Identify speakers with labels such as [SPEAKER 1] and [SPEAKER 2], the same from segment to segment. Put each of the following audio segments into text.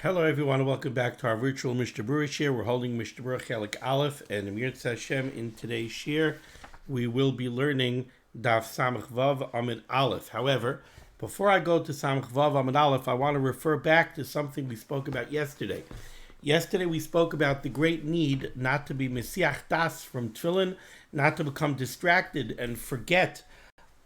[SPEAKER 1] Hello everyone, and welcome back to our virtual Mishnah Berurah share. We're holding Mishnah Berurah Chelik Aleph, and Amir Hashem in today's share we will be learning Daf Samach Vav Amid Aleph. However, before I go to Samach Vav Amid Aleph, I want to refer back to something we spoke about yesterday. Yesterday we spoke about the great need not to be Mesiach Das from Tefillin, not to become distracted and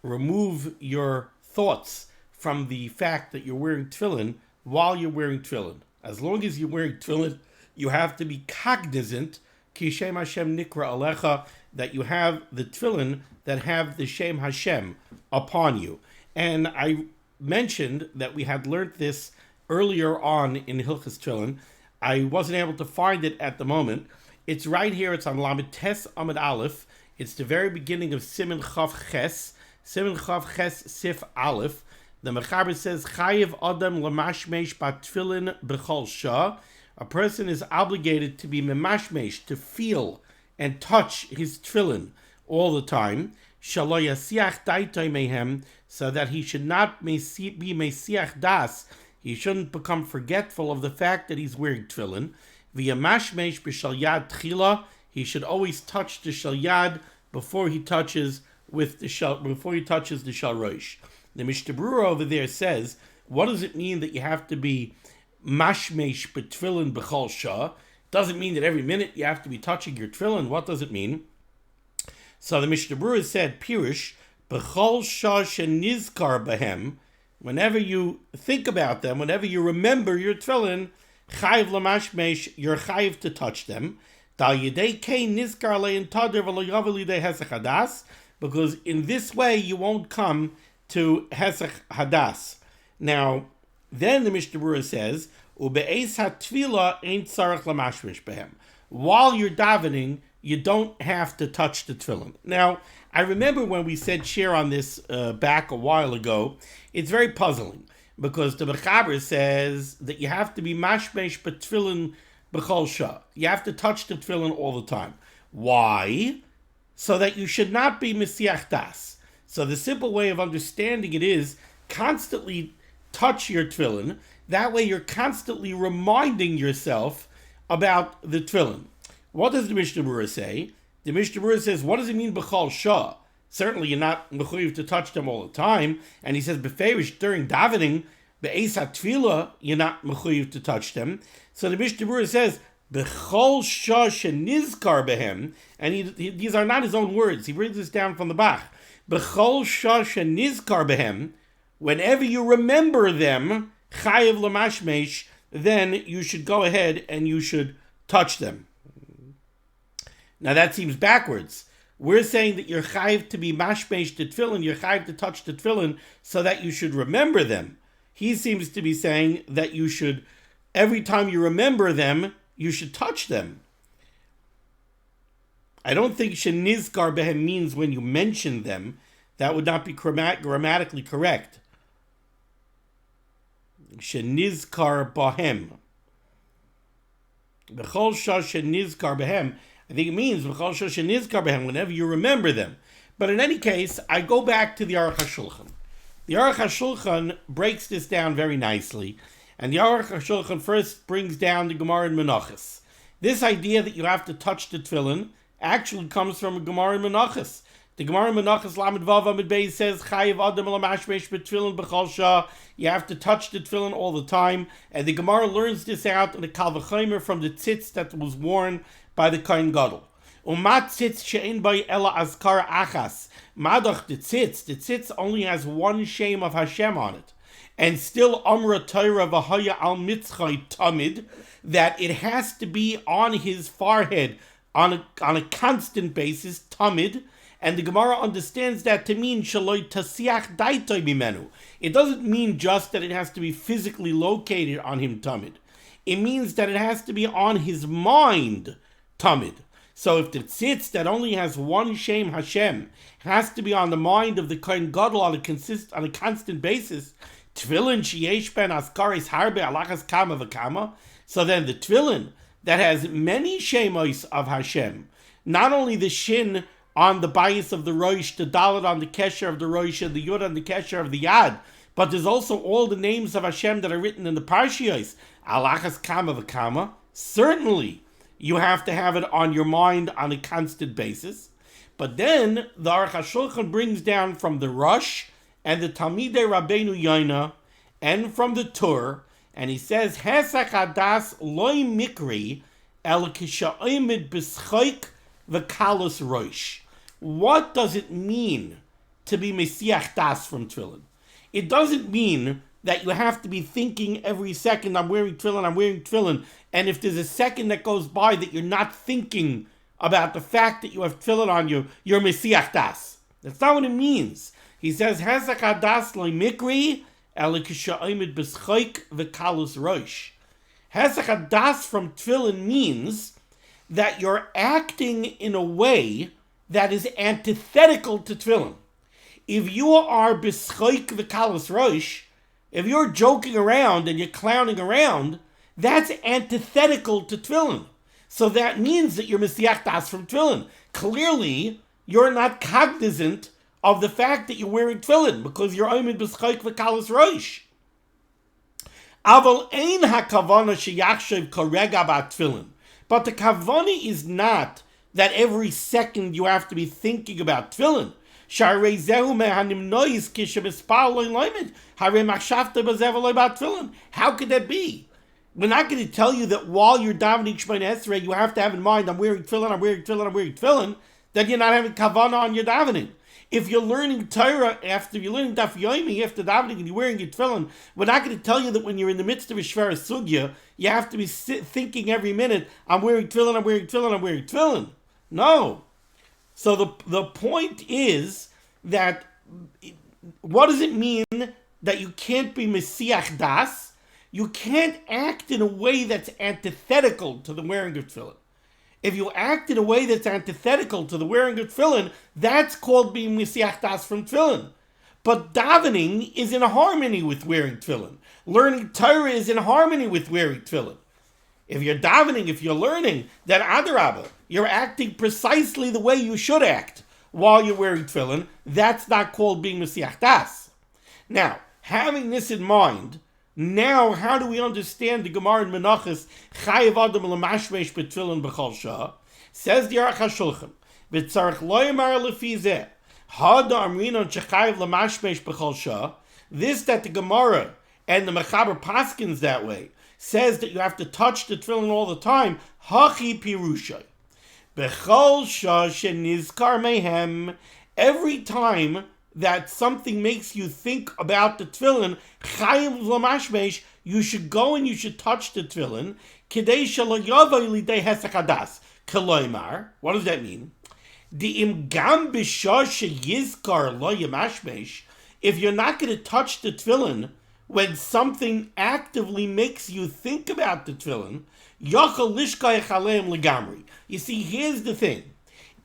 [SPEAKER 1] remove your thoughts from the fact that you're wearing Tefillin while you're wearing Tefillin. As long as you're wearing Tefillin, you have to be cognizant, Ki Shem Hashem Nikra Alecha, that you have the Tefillin that have the Shem Hashem upon you. And I mentioned that we had learned this earlier on in Hilchas Tefillin. I wasn't able to find it at the moment. It's right here. It's on Lamed Tes Amid Aleph. It's the very beginning of Siman Chav Ches. Siman Chav Ches Sif Aleph. The Mechaber says, Chayiv Adam Lamashmesh Bat Tefillin B'chol Shah. A person is obligated to be memashmesh, to feel and touch his tefillin all the time. Shalo Yasiach Daitoi Mehem, so that he should not be Mesiach Das. He shouldn't become forgetful of the fact that he's wearing tefillin. V'yamashmesh B'shal Yad Tchila. He should always touch the Shal Yad before he touches the Shal Rosh. The Mishnah Berurah over there says, what does it mean that you have to be mashmesh b'tefillin b'chol shah? Doesn't mean that every minute you have to be touching your tefillin. What does it mean? So the Mishnah Berurah said, Pirush, b'chol shah shenizkar bahem, whenever you think about them, whenever you remember your tefillin, chayiv lamashmesh, you're chayiv to touch them. Dal yedei kein nizkar le'in tader v'lo yavel yidei hesach hadas, because in this way you won't come to Hesach Hadas. Now, then the Mishnah Berurah says, Ube'ez ha-tefillah ain't tzarech lamashmish behem. While you're davening, you don't have to touch the tefillin. Now, I remember when we said share on this back a while ago, it's very puzzling, because the Mechaber says that you have to be mashmesh b'tefillin b'chol shah. You have to touch the tefillin all the time. Why? So that you should not be Mesiach Das. So the simple way of understanding it is constantly touch your tefillin. That way you're constantly reminding yourself about the tefillin. What does the Mishnah Berurah say? The Mishnah Berurah says, what does it mean b'chol shah? Certainly you're not mechuyev to touch them all the time. And he says, b'ferish, during davening, be'ez ha-tefillah, you're not mechuyev to touch them. So the Mishnah Berurah says, b'chol shah shenizkar behem, and these are not his own words. He brings this down from the Bach. B'chol shah shenizkar behem, whenever you remember them, chayiv lamashmesh, then you should go ahead and you should touch them. Now that seems backwards. We're saying that you're chayiv to be mashmesh the tefillin, you're chayiv to touch the tefillin so that you should remember them. He seems to be saying that you should, every time you remember them, you should touch them. I don't think shenizkar behem means when you mention them. That would not be grammatically correct. Shenizkar bahem. B'chol shah shenizkar behem. I think it means b'chol shah shenizkar behem, whenever you remember them. But in any case, I go back to the Aruch HaShulchan. The Aruch HaShulchan breaks this down very nicely. And the Aruch HaShulchan first brings down the Gemara in Menachos. This idea that you have to touch the tefillin actually comes from a Gemara in Menachos. The Gemara in Menachos Lamed Vav Amid Beis says, Chayiv Adam Lamashmesh b'tefillin b'chol shah. You have to touch the tefillin all the time. And the Gemara learns this out in the Kal V'chomer from the tzitz that was worn by the Kohen Gadol. Umat tzitz she'en by ela azkar achas. Madoch the tzitz only has one shame of Hashem on it. And still Amra Torah v'haya al mitzchay tamid, that it has to be on his forehead on a constant basis, tamid. And the Gemara understands that to mean shaloi tasiach daitoi bimenu. It doesn't mean just that it has to be physically located on him, tamid. It means that it has to be on his mind, tamid. So if the tzitz that only has one Shem Hashem has to be on the mind of the Kohen Gadol on a constant basis, tefillin sheyesh ben askaris harbe alachas kama v'kama. So then the tefillin that has many shemos of Hashem, not only the shin on the bias of the roish, the dalet on the kesher of the roish, and the yud on the kesher of the yad, but there's also all the names of Hashem that are written in the Parshiyos. Halachas kama v'kama. Certainly, you have to have it on your mind on a constant basis. But then the Aruch HaShulchan brings down from the Rosh and the Talmidei Rabbeinu Yoina and from the Tur, and he says, Hesach hadas loy mikri el kisha'imid b'schoik v'kalos roish. What does it mean to be mesiach das from Tefillin? It doesn't mean that you have to be thinking every second, I'm wearing Tefillin, and if there's a second that goes by that you're not thinking about the fact that you have Tefillin on you, you're mesiach das. That's not what it means. He says, Hesach hadas loy mikri el kisha'imid b'schoik v'kalos roish. Hesach hadas from Tefillin means that you're acting in a way that is antithetical to Tefillin. If you are b'schoik v'kalos roish, if you're joking around and you're clowning around, that's antithetical to Tefillin. So that means that you're mesiach das from Tefillin. Clearly, you're not cognizant of the fact that you're wearing Tefillin because you're oimid b'schoik v'kalos roish. Aval ein hakavana sheyachshav korega b'at Tefillin. But the kavana is not that every second you have to be thinking about Tefillin. How could that be? We're not going to tell you that while you're davening Shemona Esrei, you have to have in mind, I'm wearing Tefillin, then you're not having kavanah on your davening. If you're learning Torah, after you're learning Daf Yomi, after davening and you're wearing your Tefillin, we're not going to tell you that when you're in the midst of a Shvara Sugya, you have to be thinking every minute, I'm wearing Tefillin. No. So the point is that what does it mean that you can't be Mesiach Das? You can't act in a way that's antithetical to the wearing of Tefillin. If you act in a way that's antithetical to the wearing of Tefillin, that's called being Mesiach Das from Tefillin. But davening is in harmony with wearing Tefillin. Learning Torah is in harmony with wearing Tefillin. If you're davening, if you're learning, then adarabah, you're acting precisely the way you should act while you're wearing Tefillin. That's not called being Mesiach Das. Now, having this in mind, now how do we understand the Gemara in Menachos, Chayev Adam L'mashmesh B'Tefillin B'chol Shah? Says the Aruch HaShulchan, V'tzarech lo yamar lefi zeh, Hada Amrinon Shechayev L'mashmesh B'chol Shah. This that the Gemara and the Mechaber paskins that way says that you have to touch the Tefillin all the time. Hachi Pirushay. B'chol Shah Shenizkar Mehem. Every time that something makes you think about the Tefillin, Chayev L'mashmesh, you should go and you should touch the Tefillin. Kidei shelo yavoi lidei hesach hadas. Koloimar. What does that mean? Di'im gam b'shah sheyizkar lo yamashmesh. If you're not going to touch the Tefillin when something actively makes you think about the Tefillin, yachal lishkayach aleim legamri. You see, here's the thing.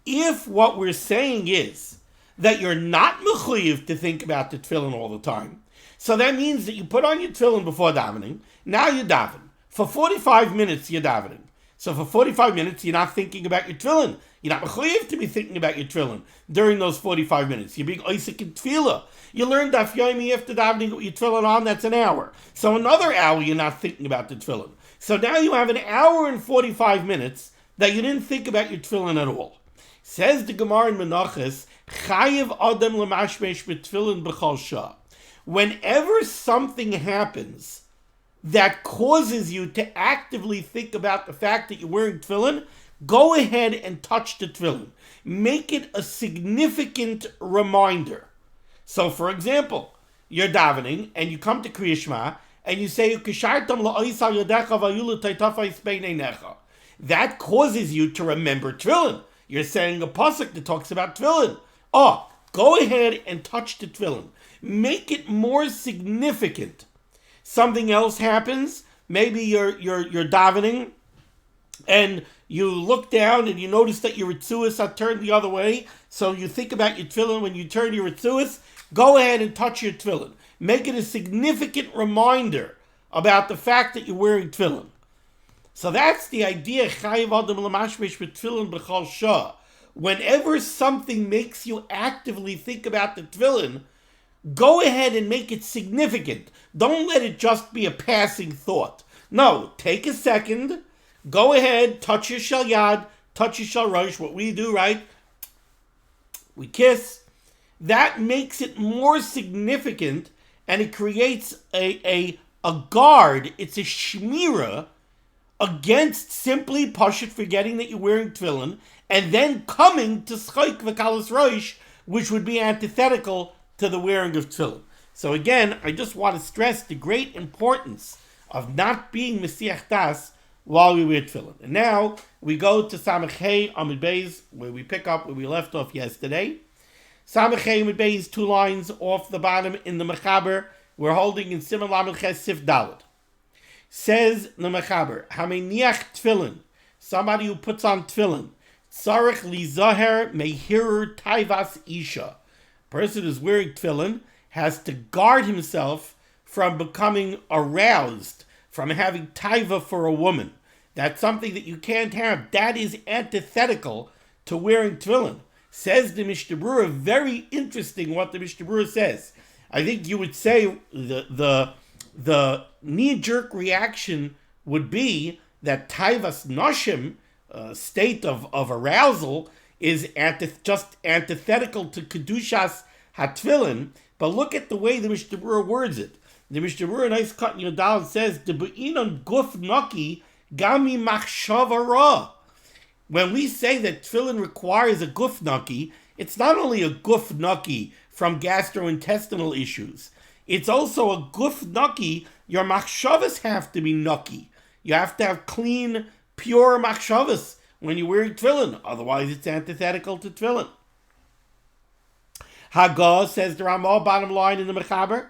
[SPEAKER 1] If what we're saying is that you're not mechuyev to think about the Tefillin all the time, so that means that you put on your Tefillin before davening, now you daven. For 45 minutes, you're davening. So for 45 minutes, you're not thinking about your Tefillin. You're not mechuyev to be thinking about your Tefillin during those 45 minutes. You're being oisik in Tefillah. You learn Daf Yomi after davening with your Tefillin on, that's an hour. So another hour, you're not thinking about the Tefillin. So now you have an hour and 45 minutes that you didn't think about your Tefillin at all. Says the Gemara in Menachos, Chayev Adam L'mashmesh B'Tefillin B'chol Shah. Whenever something happens that causes you to actively think about the fact that you're wearing Tefillin, go ahead and touch the Tefillin. Make it a significant reminder. So, for example, you're davening and you come to Kriya Shema and you say, that causes you to remember Tefillin. You're saying a pasuk that talks about Tefillin. Oh, go ahead and touch the Tefillin. Make it more significant. Something else happens. Maybe you're davening and you look down and you notice that your ritzuas are turned the other way. So you think about your Tefillin when you turn your ritzuas. Go ahead and touch your Tefillin. Make it a significant reminder about the fact that you're wearing Tefillin. So that's the idea. Chayev Adam L'mashmesh B'Tefillin B'chol Shah. Whenever something makes you actively think about the Tefillin, go ahead and make it significant. Don't let it just be a passing thought. No, take a second, go ahead, touch your shal yad, touch your shal rosh, what we do, right? We kiss. That makes it more significant, and it creates a guard. It's a shmira against simply pashut forgetting that you're wearing tefillin, and then coming to schayk v'kalas rosh, which would be antithetical to the wearing of tefillin. So again, I just want to stress the great importance of not being mesiach das while we wear tefillin. And now we go to Samech Hey Amud Beis, where we pick up where we left off yesterday. Samech Hey Amud Beis, 2 lines off the bottom in the Mechaber. We're holding in Siman Lamed Ches Sif Dalet. Says the Mechaber, Hameniach Tefillin, somebody who puts on tefillin, Tzarech lizaher mehirur taivas isha. Person who's wearing tefillin has to guard himself from becoming aroused, from having taiva for a woman. That's something that you can't have. That is antithetical to wearing tefillin. Says the Mishnah Berurah, very interesting what the Mishnah Berurah says. I think you would say the knee-jerk reaction would be that taivas noshim, state of arousal, is just antithetical to kedushas hatfilin. But look at the way the Mishnah Berurah words it. The Mishnah Berurah, nice cut in your down, says, "De be'inon guf naki gami machshava ra." When we say that tefillin requires a guf naki, it's not only a guf naki from gastrointestinal issues. It's also a guf naki. Your machshavas have to be naki. You have to have clean, pure machshavas when you're wearing tefillin. Otherwise, it's antithetical to tefillin. Haggah, says the Ramah, bottom line in the Mechaber,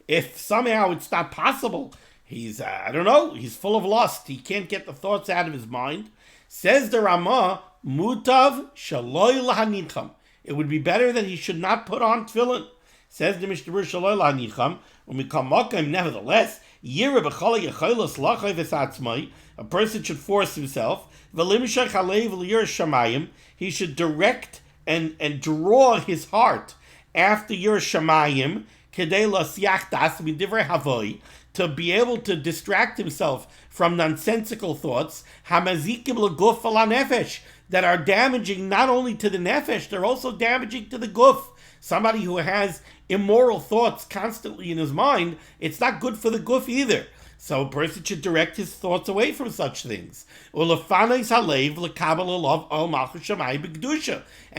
[SPEAKER 1] if somehow it's not possible, he's full of lust, he can't get the thoughts out of his mind, says the Ramah, mutav shaloi lahanicham. It would be better that he should not put on tefillin. Says the Mishnah Berurah, shaloi lahanicham, when we come makim, nevertheless, yira b'chala yecholos lachay v'satzmai, a person should force himself, v'limshach alev l'yir shamayim, he should direct and draw his heart after your shamayim, kedei lasiach das midivrei havoi, to be able to distract himself from nonsensical thoughts, hamazikim l'guf v'lanefesh, that are damaging not only to the nefesh, they're also damaging to the guf. Somebody who has immoral thoughts constantly in his mind, it's not good for the guf either. So a person should direct his thoughts away from such things. And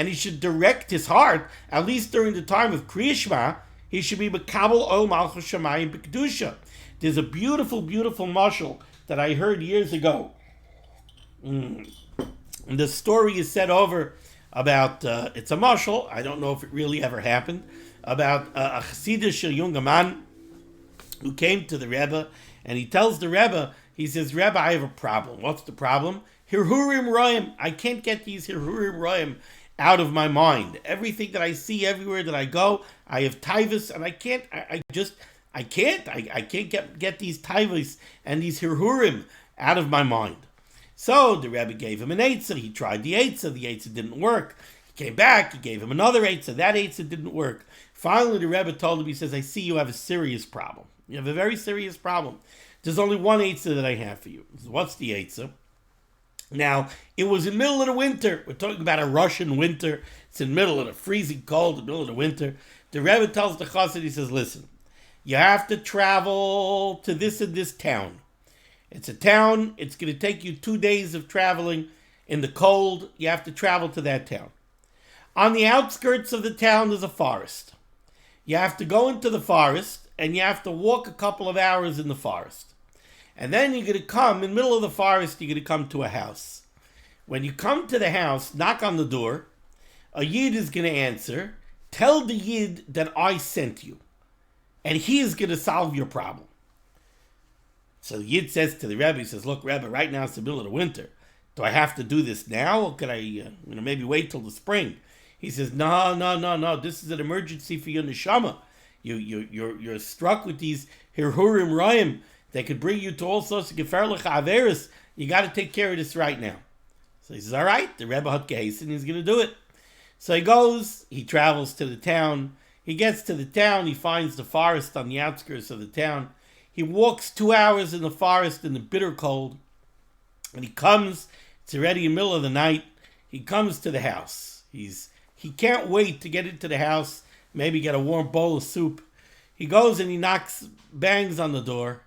[SPEAKER 1] he should direct his heart, at least during the time of Kriya Shema, he should be Mekabel Ol Malchus Shamayim B'Kedusha. There's a beautiful, beautiful mashal that I heard years ago. And the story is said over about, it's a mashal, I don't know if it really ever happened, about a chassidish young man who came to the Rebbe, and he tells the Rebbe, he says, Rebbe, I have a problem. What's the problem? Hirhurim Royim. I can't get these Hirhurim Royim out of my mind. Everything that I see, everywhere that I go, I have taivas, and I can't get these taivas and these Hirhurim out of my mind. So the Rebbe gave him an eitzah. He tried the eitzah didn't work. He came back, he gave him another eitzah. That eitzah didn't work. Finally, the Rebbe told him, he says, I see you have a serious problem. You have a very serious problem. There's only one eitzah that I have for you. What's the eitzah? Now, it was in the middle of the winter. We're talking about a Russian winter. It's in the middle of the freezing cold, in the middle of the winter. The Rebbe tells the chasan, he says, listen, you have to travel to this and this town. It's a town. It's going to take you 2 days of traveling in the cold. You have to travel to that town. On the outskirts of the town, there's a forest. You have to go into the forest, and you have to walk a couple of hours in the forest. And then you're going to come, in the middle of the forest, you're going to come to a house. When you come to the house, knock on the door, a Yid is going to answer, tell the Yid that I sent you, and he is going to solve your problem. So the Yid says to the Rebbe, he says, look, Rebbe, right now it's the middle of the winter. Do I have to do this now, or can I maybe wait till the spring? He says, no, this is an emergency for your neshama. You're struck with these hirhurim rayim. They could bring you to all sorts of geferlich averis. You got to take care of this right now. So he says, all right, the Rebbe had case, and he's going to do it. So he travels to the town. He gets to the town, he finds the forest on the outskirts of the town. He walks 2 hours in the forest in the bitter cold. And he comes, it's already in the middle of the night. He comes to the house. He can't wait to get into the house, maybe get a warm bowl of soup. He goes and he bangs on the door.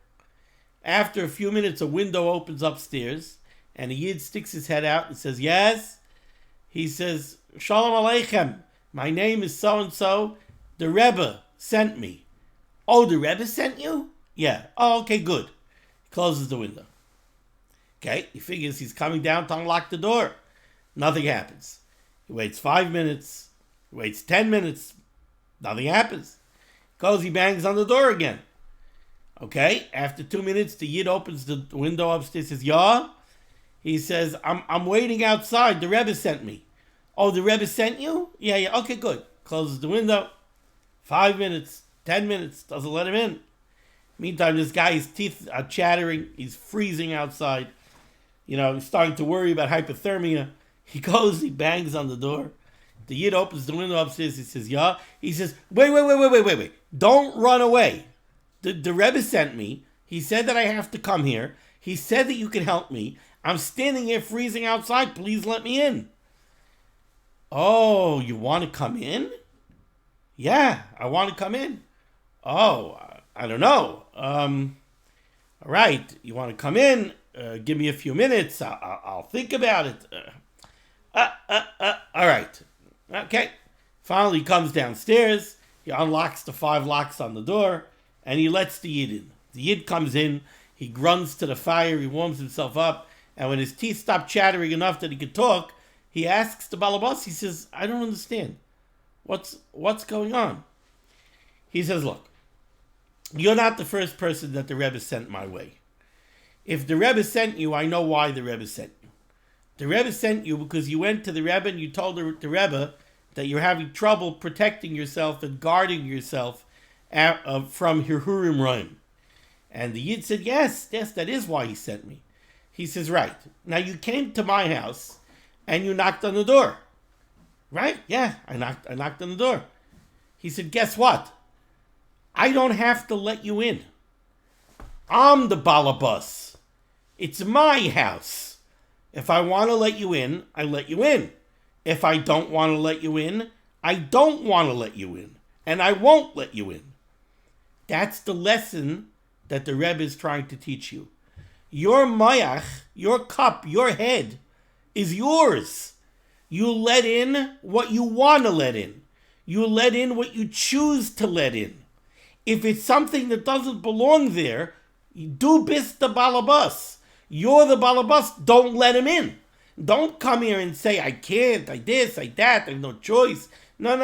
[SPEAKER 1] After a few minutes, a window opens upstairs, and the Yid sticks his head out and says, yes. He says, Shalom Aleichem, my name is so-and-so. The Rebbe sent me. Oh, the Rebbe sent you? Yeah. Oh, okay, good. He closes the window. Okay, he figures he's coming down to unlock the door. Nothing happens. He waits 5 minutes. He waits 10 minutes. Nothing happens. He bangs on the door again. Okay, after 2 minutes, the Yid opens the window upstairs, says, yeah. He says, I'm waiting outside. The Rebbe sent me. Oh, the Rebbe sent you? Yeah, okay, good. Closes the window. 5 minutes, 10 minutes, doesn't let him in. Meantime, this guy's teeth are chattering. He's freezing outside. He's starting to worry about hypothermia. He bangs on the door. The Yid opens the window upstairs. He says, yeah. He says, wait. Don't run away. The Rebbe sent me. He said that I have to come here. He said that you can help me. I'm standing here freezing outside. Please let me in. Oh, you want to come in? Yeah, I want to come in. Oh, I don't know. All right, you want to come in? Give me a few minutes. I'll think about it. All right. Okay. Finally, he comes downstairs. He unlocks the 5 locks on the door, and he lets the Yid in. The Yid comes in. He grunts to the fire. He warms himself up. And when his teeth stop chattering enough that he can talk, he asks the balabas. He says, I don't understand. What's going on? He says, look, you're not the first person that the Rebbe sent my way. If the Rebbe sent you, I know why the Rebbe sent you. The Rebbe sent you because you went to the Rebbe and you told the Rebbe that you're having trouble protecting yourself and guarding yourself from Hirhurim Roim. And the Yid said, yes, that is why he sent me. He says, right. Now you came to my house and you knocked on the door. Right? Yeah, I knocked on the door. He said, guess what? I don't have to let you in. I'm the balabas. It's my house. If I want to let you in, I let you in. If I don't want to let you in, I don't want to let you in. And I won't let you in. That's the lesson that the Rebbe is trying to teach you. Your mayach, your cup, your head is yours. You let in what you want to let in. You let in what you choose to let in. If it's something that doesn't belong there, do bis the balabas. You're the balabas. Don't let him in. Don't come here and say, I can't, I this, I that, I have no choice. No.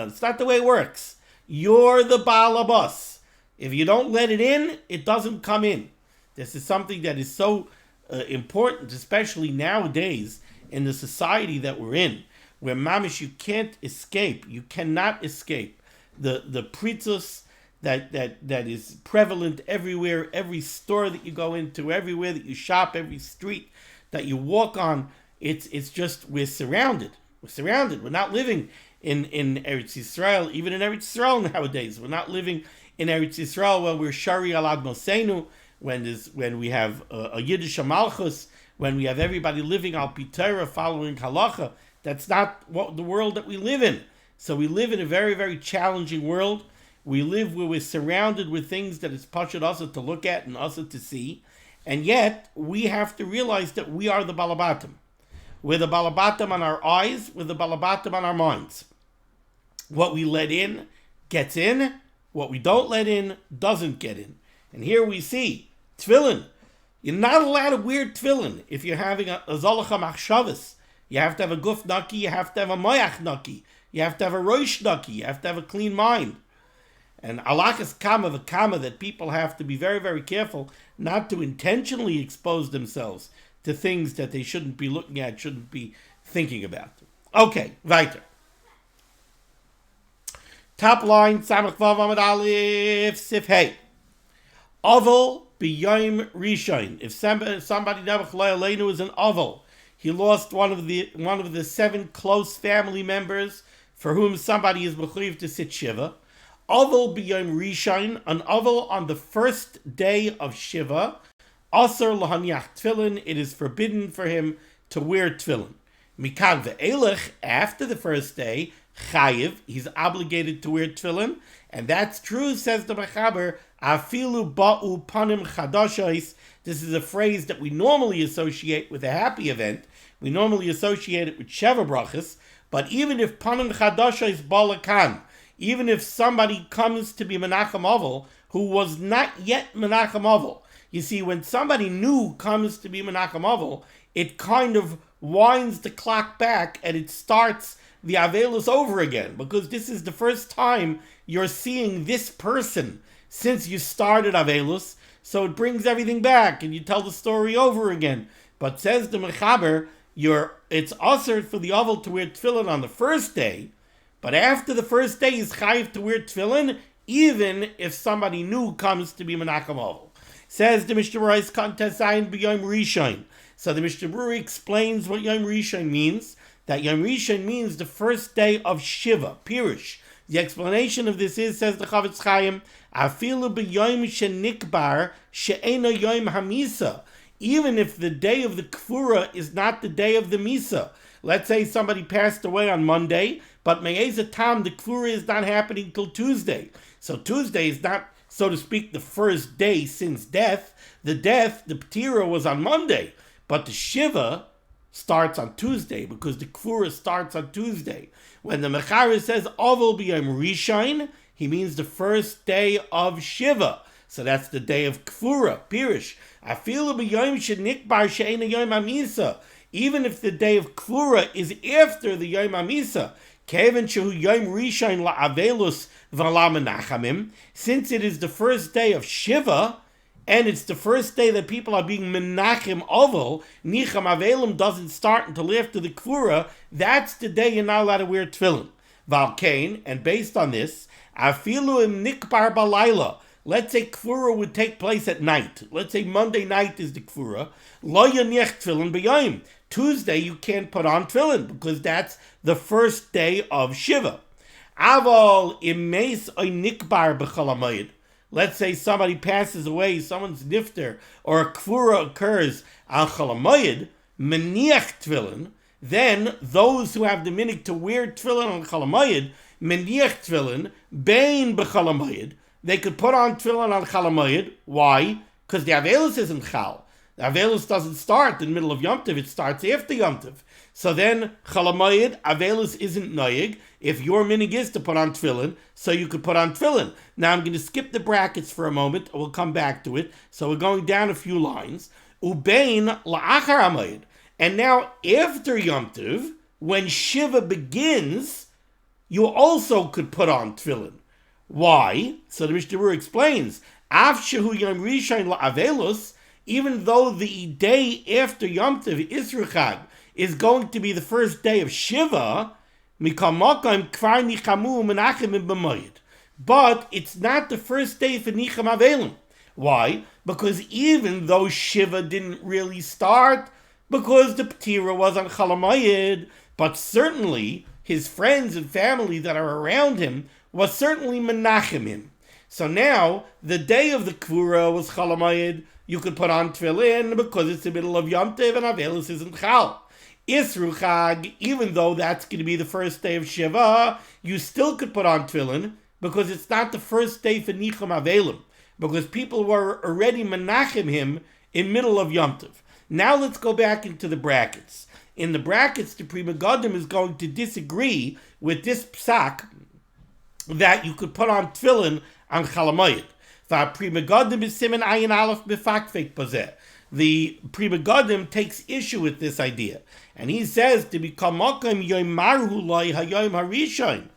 [SPEAKER 1] It's not the way it works. You're the balabas. If you don't let it in, it doesn't come in. This is something that is so important, especially nowadays in the society that we're in, where mamish, you can't escape. You cannot escape the pritzos that is prevalent everywhere, every store that you go into, everywhere that you shop, every street that you walk on. It's just, we're surrounded. We're not living in Eretz Yisrael, even in Eretz Yisrael nowadays. We're not living in Eretz Yisrael when we're shari al admosenu, when we have a Yiddish malchus, when we have everybody living al HaTorah, following halachah. That's not the world that we live in. So we live in a very, very challenging world. We live where we're surrounded with things that it's pashut also to look at and also to see. And yet, we have to realize that we are the balabatim. We're the balabatim on our eyes, we're the balabatim on our minds. What we let in, gets in. What we don't let in, doesn't get in. And here we see, tefillin. You're not allowed to wear tefillin if you're having a zolach machshavas. You have to have a guf naki, you have to have a moyach naki, you have to have a roish naki, you have to have a clean mind. And halachas kama v'kama, that people have to be very, very careful not to intentionally expose themselves to things that they shouldn't be looking at, shouldn't be thinking about. Okay, weiter. Top line, Samach Vav Amud Aleph, Sif Hey. Oval b'yom rishon. If somebody Nebuch Aleinu is an oval, he lost one of the 7 close family members for whom somebody is mechuyev to sit shiva. Oval b'yom rishon, an oval on the first day of shiva. Asar lahaniach tefillin, it is forbidden for him to wear tefillin. Mikan ve'elech, after the first day, chayiv, he's obligated to wear tefillin, and that's true, says the Mechaber, afilu ba'u panim chadashos. This is a phrase that we normally associate with a happy event. We normally associate it with Sheva brachas, but even if panim chadashos balakan, even if somebody comes to be Menachem Ovel who was not yet Menachem Ovel, you see, when somebody new comes to be Menachem Ovel, it kind of winds the clock back and it starts the Avelus over again, because this is the first time you're seeing this person since you started Avelus, so it brings everything back and you tell the story over again. But says the Mechaber, it's usher for the Ovel to wear tefillin on the first day, but after the first day he's chayiv to wear tefillin, even if somebody new comes to be Menachem Ovel. Says the Mishnah Berurah Kantasayin b'Yom Rishon. So the Mishnah Berurah explains what Yom Rishon means. That Yom Rishon means the first day of Shiva, Pirush. The explanation of this is, says the Chavetz Chaim, afilu b'Yom shenikbar she'ena Yom hamisa. Even if the day of the Kfura is not the day of the Misa. Let's say somebody passed away on Monday, but me'ezah tam, the Kfura is not happening till Tuesday. So Tuesday is not, so to speak, the first day since death. The Ptira was on Monday, but the Shiva starts on Tuesday because the Kfura starts on Tuesday. When the Mechaber says Ovel b'Yom Rishon, he means the first day of Shiva. So that's the day of Kfura, Pirush. Afilu b'Yom shenikbar she'ena Yom hamisa. Even if the day of Kfura is after the Yom hamisa, Kevin shehu Yom Rishon la'avelus v'la menachamim, since it is the first day of Shiva, and it's the first day that people are being menachem oval, nicham avelim doesn't start until after the Kfura, that's the day you're not allowed to wear tefillin. Valkain, and based on this, afilu im nikbar balayla, let's say Kfura would take place at night. Let's say Monday night is the Kfura. Lo yaniach tefillin b'yom. Tuesday you can't put on tefillin because that's the first day of Shiva. Aval imeis oy nikbar b'chol hamoed. Let's say somebody passes away, someone's nifter, or a kfura occurs al chol hamoed, meniach tefillin, then those who have the minhag to wear tefillin on chol hamoed, meniach tefillin, bein b'chol hamoed, they could put on tefillin on chol hamoed. Why? Because the Avelus isn't chal. The Avelus doesn't start in the middle of Yom Tov, it starts after Yom Tov. So then, Chol hamoed, Avelus isn't noyeg. If your minhag is to put on tefillin, so you could put on tefillin. Now I'm going to skip the brackets for a moment, we'll come back to it. So we're going down a few lines. Ubein la'achar hamoed. And now, after Yom Tov, when Shiva begins, you also could put on tefillin. Why? So the Mishnah Berurah explains, Av shehu Yom Rishon la'avelus, even though the day after Yom Tov, Isru Chag, is going to be the first day of Shiva, but it's not the first day for Nicham Avelim. Why? Because even though Shiva didn't really start, because the Ptira was on Chol hamoed, but certainly his friends and family that are around him was certainly menachem him. So now, the day of the Kvura was Chol hamoed, you could put on tefillin because it's the middle of Yom Tov and Avelus isn't Chal. Isru Chag, even though that's going to be the first day of Shiva, you still could put on tefillin because it's not the first day for Nicham Avelim, because people were already menachem him in middle of Yom Tov. Now let's go back into the brackets. In the brackets, the Pri Megadim is going to disagree with this psak that you could put on tefillin on Chol hamoed. Pri Megadim is Siman Ayin Aleph b'fakfek pozeh. The Pri Megadim takes issue with this idea. And he says, to become Makam Yoimarhu Loi Hayom Harishon.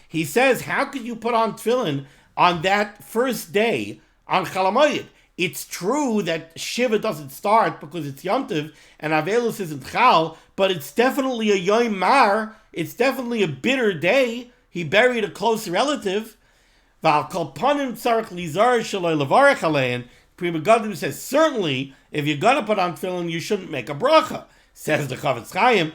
[SPEAKER 1] He says, how could you put on tefillin on that first day on Chol hamoed? It's true that Shiva doesn't start because it's Yom Tov and Avelus isn't Chal, but it's definitely a Yom Mar. It's definitely a bitter day. He buried a close relative. Val Kalpanim Tzarech Lizar Shaloi Levarech Alein. Pri Megadim says, certainly, if you're going to put on tefillin, you shouldn't make a bracha. Says the Chavetz Chaim,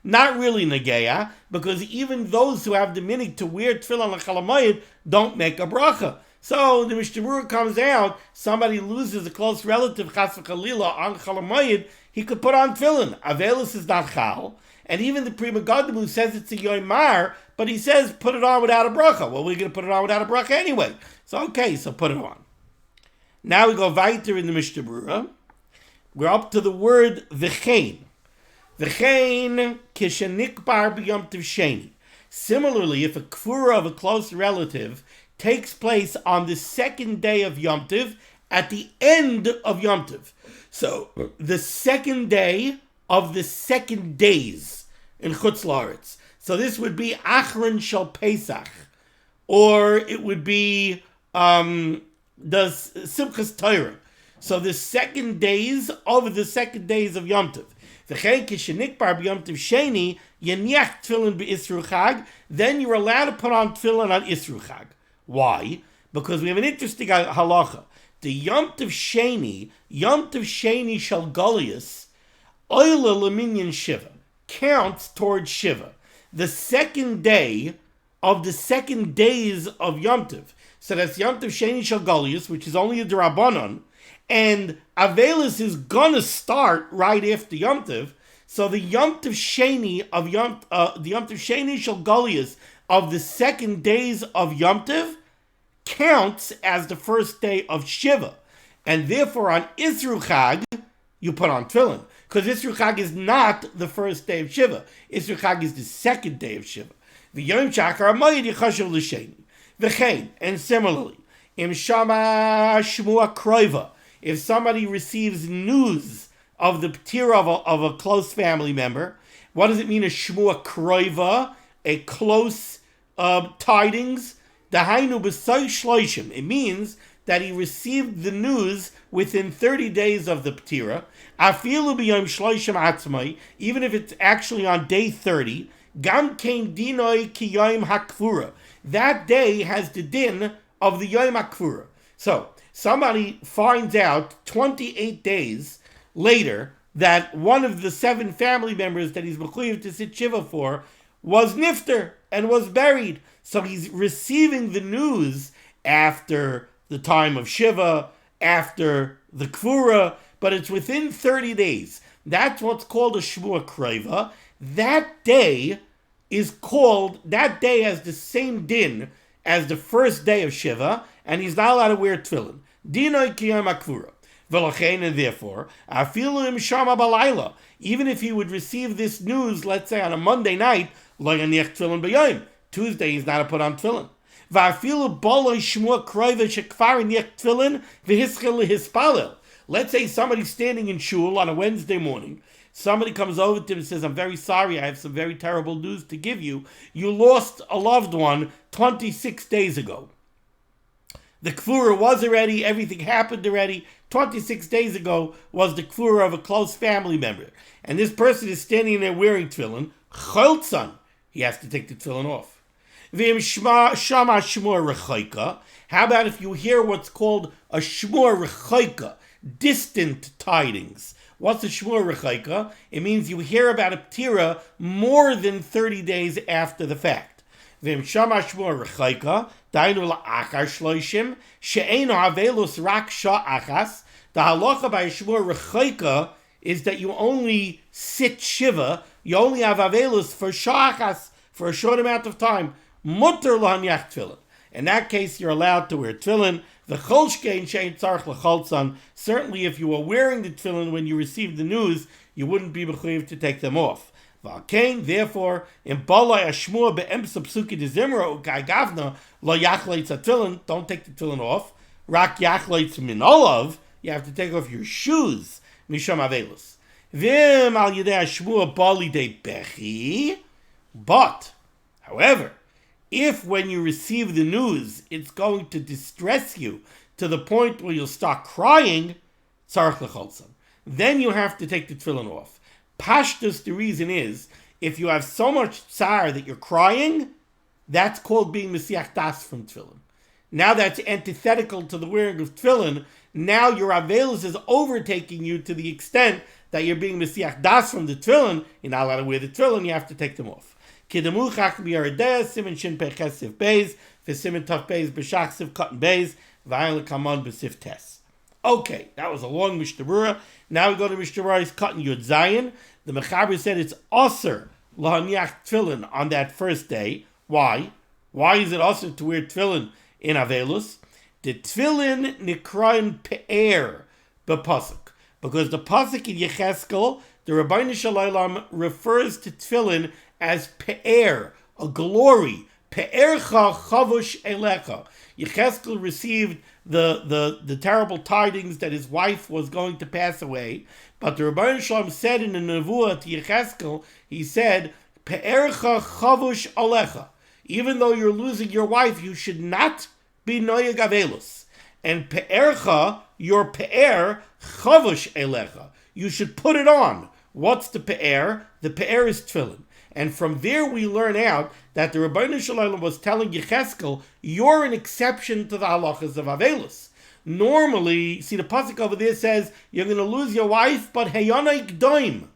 [SPEAKER 1] not really negeya, because even those who have the minig to wear tefillin on Chol Hamoed don't make a bracha. So the Mishnah Berurah comes out, somebody loses a close relative, chas v'chalila, on Chol Hamoed, he could put on tefillin. Avelus is not chal. And even the Pri Megadim who says it's a yoimar, but he says put it on without a bracha. Well, we're going to put it on without a bracha anyway. So okay, so put it on. Now we go weiter in the Mishnah Berurah. We're up to the word v'chein. V'chein kishenikbar b'yom tov sheni. Similarly, if a kfura of a close relative takes place on the second day of Yom Tov, at the end of Yom Tov. So, the second day of the second days in Chutz La'aretz. So this would be Achron Shel Pesach, or it would be the Simchas Torah. So the second days of Yom Tov. Then you're allowed to put on tefillin on Isru Chag. Why? Because we have an interesting halacha. The Yom Tov Sheni Shel Golius, Oila Leminyan Shiva, counts towards Shiva. The second day of the second days of Yom Tov. So that's Yom Tov Sheni Shel Golius, which is only a D'Rabbanan, and Avelis is gonna start right after Yom Tov. So the Yom Tov Sheni of the Yom Tov Sheni Shel Golius of the second days of Yom Tov counts as the first day of Shiva, and therefore on Isru Chag you put on tefillin, because Isru Chag is not the first day of Shiva. Isru Chag is the second day of Shiva. The Yom Shachar Amayid Yichashav L'Sheni. V'chein, and similarly, Im Shama Shmua Kroiva, if somebody receives news of the p'tira of a close family member, what does it mean, a Shmua Kroiva, a close tidings? Dahainu b'soy shloishim. It means that he received the news within 30 days of the p'tira. Afilu b'yom shloishim atzmai, even if it's actually on day 30. Gam kein dinoi ki yom hakfura. That day has the din of the yom hakfura. So somebody finds out 28 days later that one of the 7 family members that he's mechuyev to sit shiva for was nifter and was buried. So he's receiving the news after the time of Shiva, after the Kfura, but it's within 30 days. That's what's called a Shmua Kreva. That day has the same din as the first day of Shiva, and he's not allowed to wear tefillin. Dinoi kiyam akfura. V'lachein, and therefore, afilu im shama balayla, even if he would receive this news, let's say on a Monday night, lo yaniach tefillin b'yom. Tuesday he's not to put on tefillin. V'afilu boloi shmua kroiva shekfar yaniach tefillin v'hischel lehispalel. Let's say somebody's standing in shul on a Wednesday morning. Somebody comes over to him and says, I'm very sorry, I have some very terrible news to give you. You lost a loved one 26 days ago. The kfura was already, everything happened already. 26 days ago was the kfura of a close family member. And this person is standing there wearing tefillin. Chasan, he has to take the tefillin off. V'im shama shmur rechaika. How about if you hear what's called a shmur rechaika, distant tidings? What's a shmur rechaika? It means you hear about a p'tira more than 30 days after the fact. V'im shama shmur rechaika, dainu la'achar shloishim, she'eino havelus rak sha'achas. The halacha by a shmur rechaika is that you only sit shiva, you only have avelus for sha'achas, for a short amount of time. Mutter lahanyach tefillin. In that case, you're allowed to wear tefillin. The cholshkein shein tzarich l'cholzan. Certainly, if you were wearing the tefillin when you received the news, you wouldn't be mechuyev to take them off. V'alkein, therefore, in balai ashmua be'emsa psuki dezimra u'kai gavna lo yachleitz tefillin. Don't take the tefillin off. Rak yachleitz min olav. You have to take off your shoes. Misham avelus. V'im al yedei ashmua bali de bechi. But, however, if when you receive the news, it's going to distress you to the point where you'll start crying, tzarich l'cholzan, then you have to take the tefillin off. Pashtus, the reason is, if you have so much tsar that you're crying, that's called being mesiach das from tefillin. Now that's antithetical to the wearing of tefillin. Now your avelus is overtaking you to the extent that you're being mesiach das from the tefillin. You're not allowed to wear the tefillin, you have to take them off. Kidamu chach biyaradeh, siman shin pechesiv sif beis, v'siman taf beis b'shach sif cotton beis, v'ayin l'kamon b'sif tes. Okay, that was a long Mishnah Berurah. Now we go to Mishnah Berurah's cotton Yud Zayin. The Mechaber said it's osir lahaniach tefillin on that first day. Why? Why is it osir to wear tefillin in avelus? The tefillin nikrayin pe'er b'pasuk. Because the pasuk in Yecheskel, the Rabbeinu Shalom refers to tefillin as pe'er, a glory. Pe'ercha chavush elecha. Yecheskel received the terrible tidings that his wife was going to pass away. But the Rabbeinu Shalom said in the Nevuah to Yecheskel, he said, Pe'ercha chavush alecha. Even though you're losing your wife, you should not be noyeg avelus. And pe'ercha, your pe'er, chavush elecha. You should put it on. What's the pe'er? The pe'er is tefillin. And from there we learn out that the Rabbeinu Shalom was telling Yecheskel, you're an exception to the halachas of avelus. Normally, see the pasuk over there says, you're going to lose your wife, but heyonai gdoim.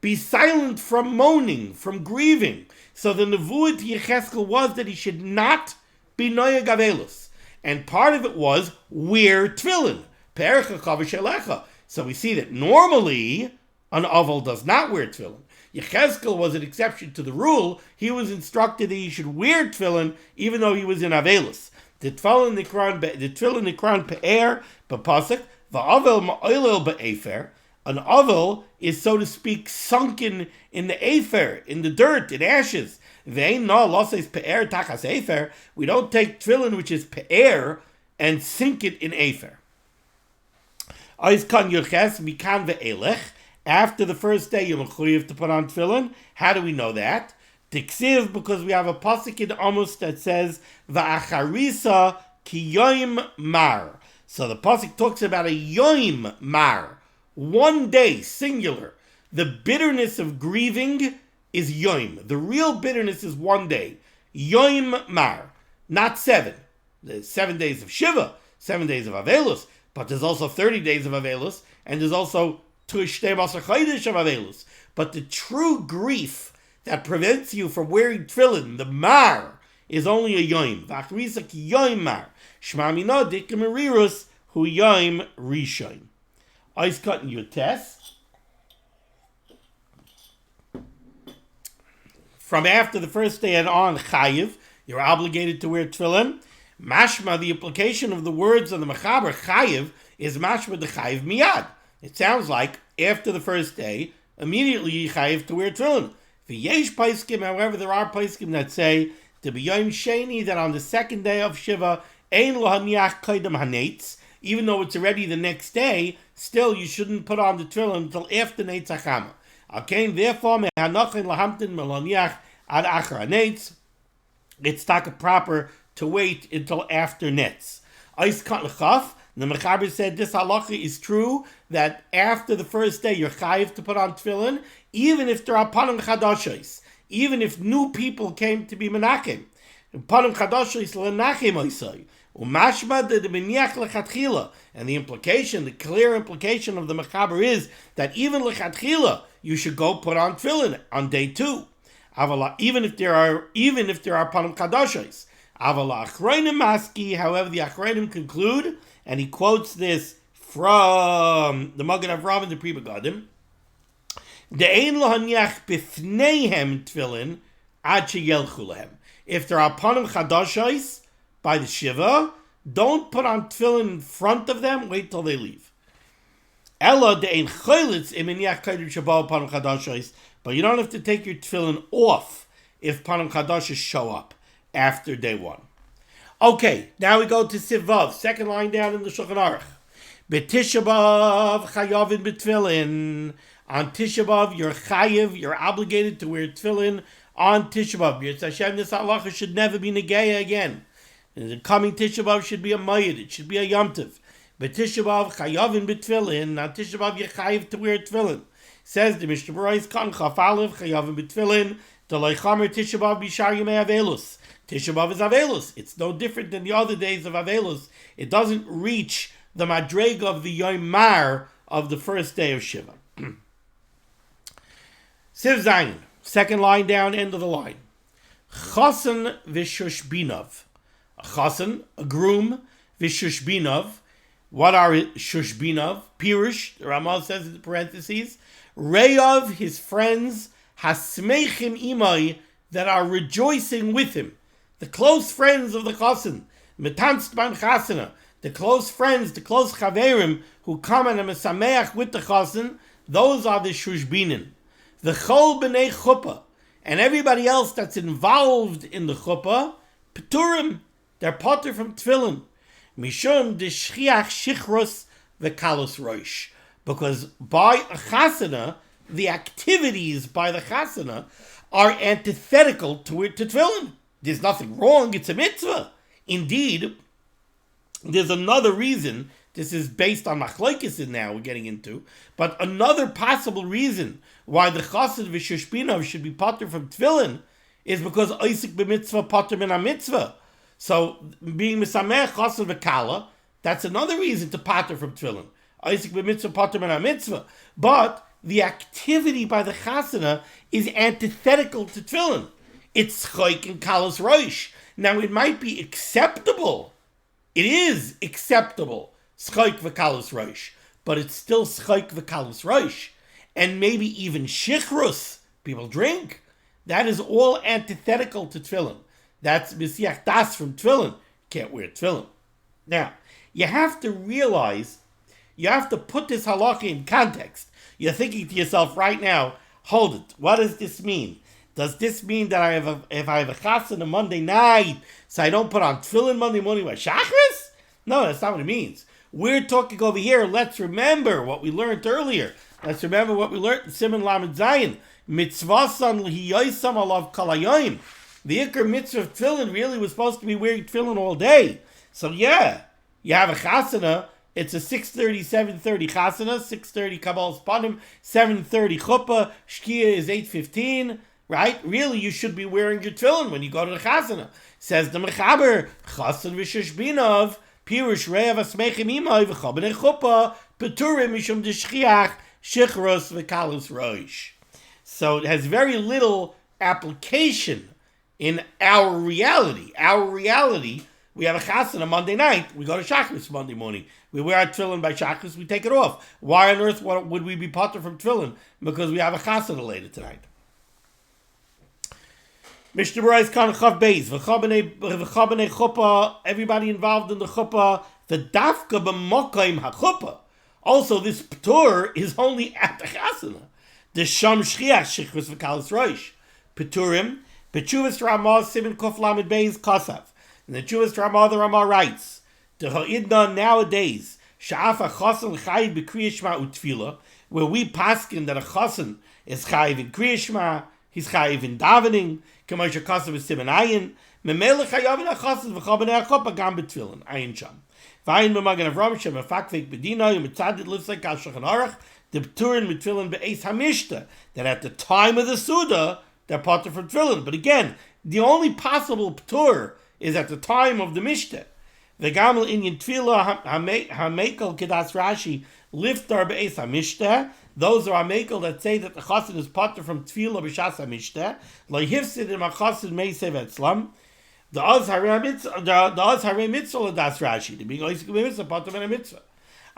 [SPEAKER 1] Be silent from mourning, from grieving. So the nevuah to Yecheskel was that he should not be noyeg avelus. And part of it was, wear tefillin. Pe'ercha chavush elecha. So we see that normally, an aval does not wear tefillin. Yecheskel was an exception to the rule. He was instructed that he should wear tefillin even though he was in avelus. The tefillin nikran pe'er b'pasuk, va'avel ma'oilel ba'efer. An avel is, so to speak, sunken in the afer, in the dirt, in ashes. Ve'ein no loses pe'er tachas efer. We don't take tefillin, which is pe'er, and sink it in afer. Ois kan yoches mikan ve'elech. After the first day, you're mechuyev to put on tefillin. How do we know that? Tiksiv, because we have a pasuk in Amos that says, Va'acharisa ki yoim mar. So the pasuk talks about a yoim mar. 1 day, singular. The bitterness of grieving is yoim. The real bitterness is 1 day. Yoim mar. Not 7. There's 7 days of Shiva, 7 days of Avelus, but there's also 30 days of Avelus, and there's also but the true grief that prevents you from wearing tefillin, the mar, is only a yoim. V'achrisak yoim mar. Shma mino dikim erirus hu yoim rishon. Ice cutting your test. From after the first day and on, chayiv, you're obligated to wear tefillin. Mashma, the implication of the words of the Mechaber, chayiv, is mashma the chayiv miyad. It sounds like after the first day, immediately you chayiv to wear tefillin. V'yesh paiskim, however, there are paiskim that say to be yom sheni, that on the second day of Shiva, ein lo haniach kaidem hanetz, even though it's already the next day, still you shouldn't put on the tefillin until after Neitz HaChama. Okay, therefore, mehanochin lahamtin meloniach ad achar hanetz. It's taka proper to wait until after Netz. Eis kat lechaf. The Mechaber said this halachah is true, that after the first day you're chayiv to put on tefillin, even if there are panim chadashos, even if new people came to be menachem. Panim chadashos lenachem oisai. Umashma de b'niach lechatchila. And the implication, the clear implication of the Mechaber is that even lechatchila, you should go put on tefillin on day 2. Even if there are panim chadashos. Avala achreinim maski. However, the achreinim conclude, and he quotes this from the Magen Avraham and the Pri Megadim. De'ein lo haniach b'fneihem tefillin ad sheyelchu lehem. If there are panim chadashos by the Shiva, don't put on tefillin in front of them, wait till they leave. Ella de'ein choylitz imeniach kaidim shabal panim chadashos, but you don't have to take your tefillin off if panim chadashos show up after day 1. Okay, now we go to Sivav, second line down in the Shulchan Aruch. B'Tisha B'Av chayavin b'tefillin. On Tisha B'Av, you're chayiv, you're obligated to wear tefillin on Tisha B'Av. Yitz Hashem, this halachah should never be negeya again. And the coming Tisha B'Av should be a mayid, it should be a yom tov. B'Tisha B'Av chayavin b'tefillin. On Tisha B'Av, you're chayiv to wear tefillin. Says the Mishnah Berurah, kan chaf aleph chayavin b'tefillin. The leichamer Tisha B'Av b'shar yemei avelus. Tisha B'Av is Avelus. It's no different than the other days of Avelus. It doesn't reach the madrega of the Yom Mar of the first day of Shiva. Siv Zayin, second line down, end of the line. Chasan v'shushbinav. A chasan, a groom, v'shushbinav. What are shushbinav? Pirush, the Ramah says in the parentheses. Reyav, his friends, hasmeichim imai, that are rejoicing with him. The close friends of the chasan. Metanzt ban chasana. The close friends, the close chaverim, who come and are mesameach with the chasan, those are the shushbinin. The chol b'nei chuppah, and everybody else that's involved in the chuppah, peturim, they're potter from tefillin. Mishum d'shchiach shichrus v'kalus roish. Because by a chasana, the activities by the chasana are antithetical to tefillin. There's nothing wrong, it's a mitzvah. Indeed, there's another reason, this is based on machlokes now we're getting into, but another possible reason why the chasan v'shushbinav should be potter from tefillin is because oisik b'mitzvah potter min ha-mitzvah. So being misameh chasan v'kala, that's another reason to potter from tefillin. Oisik b'mitzvah potter min ha-mitzvah. But the activity by the chasana is antithetical to tefillin. It's chayk and kalos roish. Now it might be acceptable. It is acceptable, schayk v'kalos roish, but it's still schayk v'kalos roish. And maybe even shichrus, people drink. That is all antithetical to tefillin. That's mesiach das from tefillin. Can't wear tefillin. Now, you have to realize, you have to put this halachah in context. You're thinking to yourself right now, hold it, what does this mean? Does this mean that if I have a chasan on Monday night, so I don't put on tefillin Monday morning with shachris? No, that's not what it means. We're talking over here, let's remember what we learned earlier. Let's remember what we learned in Siman Lamed Zayin. Mitzvasan l'hiyoisam alav kalayim. The ikar mitzvah of tefillin really was supposed to be wearing tefillin all day. So yeah, you have a chasana. It's a 6:30, 7:30 chasana, 6:30 kabbalas panim, 7:30 chuppah. Shkia is 8:15. Right? Really, you should be wearing your tefillin when you go to the chasana. Says the mechaber, chasan v'shushbinav, pirush re'av asmeichim imai v'cha b'nei chuppah, peturim mishum d'shchiach, shichros v'kalus roish. So it has very little application in our reality. Our reality, we have a chasan on Monday night, we go to shachris Monday morning. We wear our tefillin by shachris, we take it off. Why on earth would we be potter from tefillin? Because we have a chasan later tonight. Mishnah Berurah is kind of chav beis. V'chabene chuppah, everybody involved in the chuppah, the dafka b'mokaim ha-chuppah. Also, this p'tur is only at the chasana. The sham shchiach shichus v'kalas roish. P'turim, B'tshuvas Ramah, Siman Kuf Lamed Beis Kasav. In the Tshuvas Ramah, the Ramah writes, the ha'idna nowadays, sha'af ha-chasan chayiv b'kriyas shema u'tfila, where we paskin that a chasan is chayiv in kriyas shema, he's chayiv in davening, k'moshe kasav is Siman ayin, memele chayav in ha-chasan v'chabane ha-chopa gam b'tfilin, ayin sham. V'ayin b'magen Avram shem ha'fakvek b'dina, yom etzadid lifsek al shachan arach, the p'turin b'tfilin b'eis hamishta, that at the time of the Suda, they're potter from tefillin. But again, the only possible p'tur is at the time of the Mishteh. The Gamel Inyan Tefillah Hamekel Kedas Rashi Liftar Be'ez HaMishteh. Those are Hamekel that say that the chasan is potter from Tefillah B'Shas HaMishteh. Lo Hifsid Im HaChasan Meisev Etzlam. The Oz Harei Mitzvah L'Das Rashi. The Big Oisik Mitzvah potter from a Mitzvah.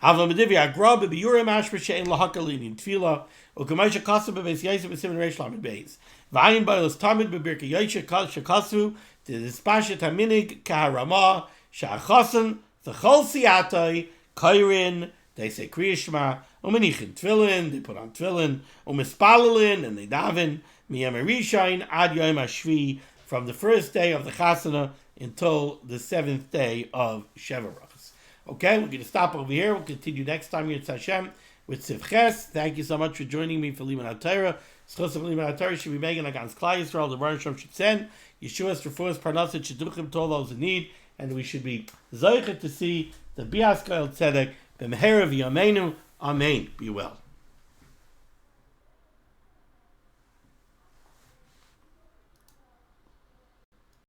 [SPEAKER 1] Avla Medivi Agra B'Yurei Mashma She'en L'Hakal Inyan Tefillah. U'Kamesh HaKasav B'Beis Yosef B'Siman Reish Lamed Beis. V'ayin Ba'Elos Tamid B'Birkei Yoshe Shekasu. The Dispashet HaMinig Kaharamah. Sha'achasan, the chol siyatoi, kairin, they say Kriya Shema, umenichin tefillin, they put on tefillin, umispalelin, and they daven, miyam harishayin ad yom hashvi, from the first day of the chasana until the seventh day of Sheva Brachos. Okay, we're going to stop over here. We'll continue next time here at Hashem with Sivches. Thank you so much for joining me for limud HaTorah. Schos of limud HaTorah should be making against Klal Yisrael. The Baruch Shem should send Yeshua's refuahs parnassah shidduchim to all those in need. And we should be zoichet to see the Bias Koel Tzedek b'mehera v'yameinu. Amen. Be well.